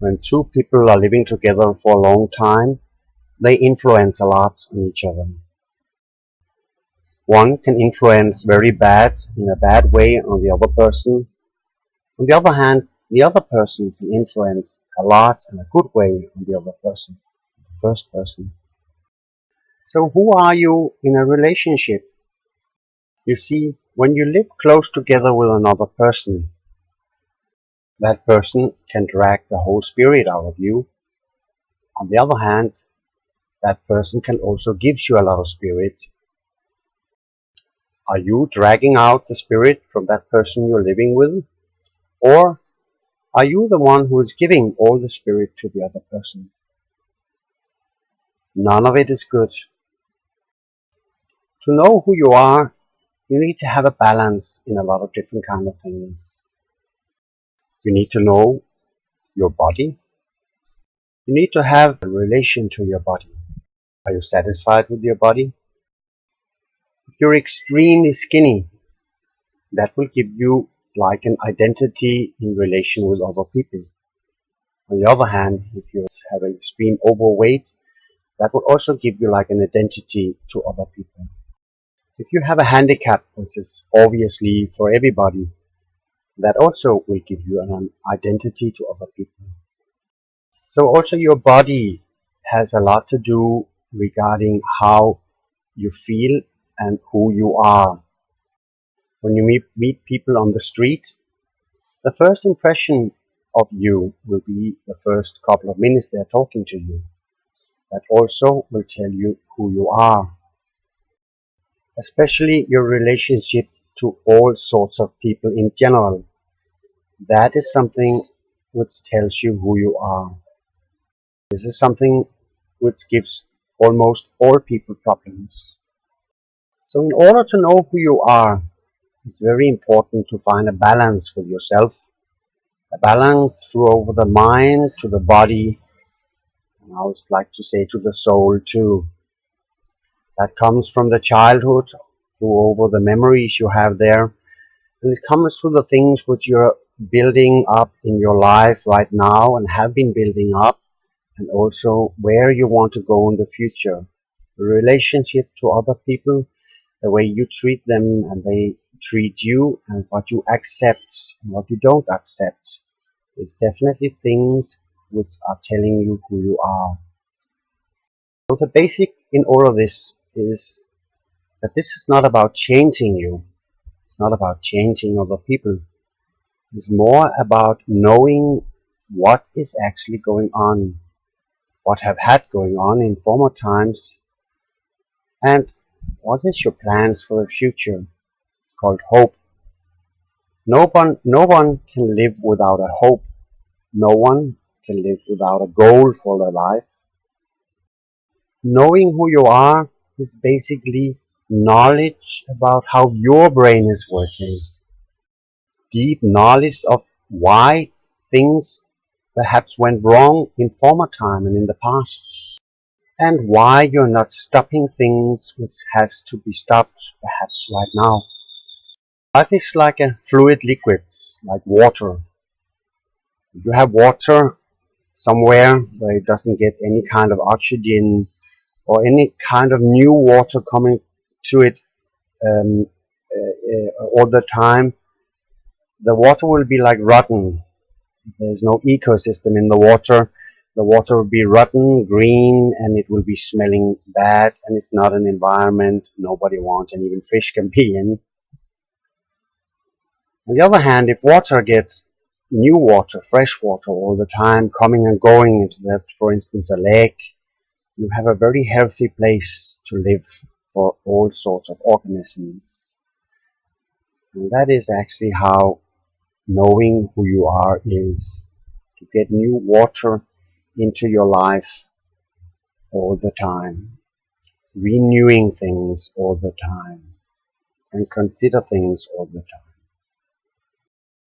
When two people are living together for a long time, they influence a lot on each other. One can influence very bad in a bad way on the other person. On the other hand, the other person can influence a lot in a good way on the other person, the first person. So who are you in a relationship? You see, when you live close together with another person, that person can drag the whole spirit out of you. On the other hand, that person can also give you a lot of spirit. Are you dragging out the spirit from that person you're living with? Or are you the one who is giving all the spirit to the other person? None of it is good. To know who you are, you need to have a balance in a lot of different kind of things. You need to know your body. You need to have a relation to your body. Are you satisfied with your body? If you're extremely skinny, that will give you like an identity in relation with other people. On the other hand, if you have an extreme overweight, that will also give you like an identity to other people. If you have a handicap, which is obviously for everybody, that also will give you an identity to other people. So also your body has a lot to do regarding how you feel and who you are. When you meet people on the street, the first impression of you will be the first couple of minutes they're talking to you. That also will tell you who you are. Especially your relationship to all sorts of people in general. That is something which tells you who you are. This is something which gives almost all people problems. So in order to know who you are, it's very important to find a balance with yourself. A balance through over the mind to the body, and I would like to say to the soul too. That comes from the childhood, through over the memories you have there. And it comes through the things which you're building up in your life right now and have been building up, and also where you want to go in the future. The relationship to other people, the way you treat them and they treat you, and what you accept and what you don't accept, is definitely things which are telling you who you are. So the basic in all of this is that this is not about changing you. It's not about changing other people. It's more about knowing what is actually going on, what have had going on in former times, and what is your plans for the future. It's called hope. No one can live without a hope. No one can live without a goal for their life. Knowing who you are is basically knowledge about how your brain is working. Deep knowledge of why things perhaps went wrong in former time and in the past, and why you're not stopping things which has to be stopped perhaps right now. Life is like a fluid liquid, like water. If you have water somewhere where it doesn't get any kind of oxygen or any kind of new water coming to it all the time, the water will be like rotten. There's no ecosystem in the water. The water will be rotten, green, and it will be smelling bad, and it's not an environment nobody wants, and even fish can be in. On the other hand, if water gets new water, fresh water all the time, coming and going into that, for instance, a lake, you have a very healthy place to live for all sorts of organisms. And that is actually how knowing who you are is, to get new water into your life all the time, renewing things all the time, and consider things all the time.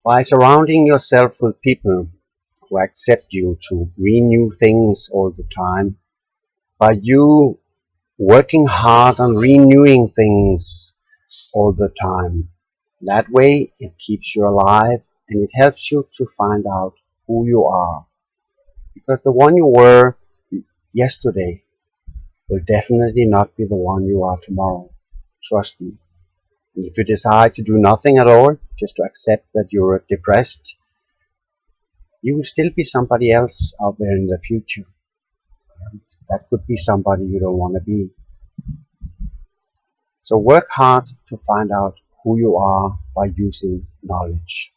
By surrounding yourself with people who accept you to renew things all the time, by you working hard on renewing things all the time, that way it keeps you alive and it helps you to find out who you are. Because the one you were yesterday will definitely not be the one you are tomorrow. Trust me. And if you decide to do nothing at all, just to accept that you're depressed, you will still be somebody else out there in the future. And that could be somebody you don't want to be. So work hard to find out who you are by using knowledge.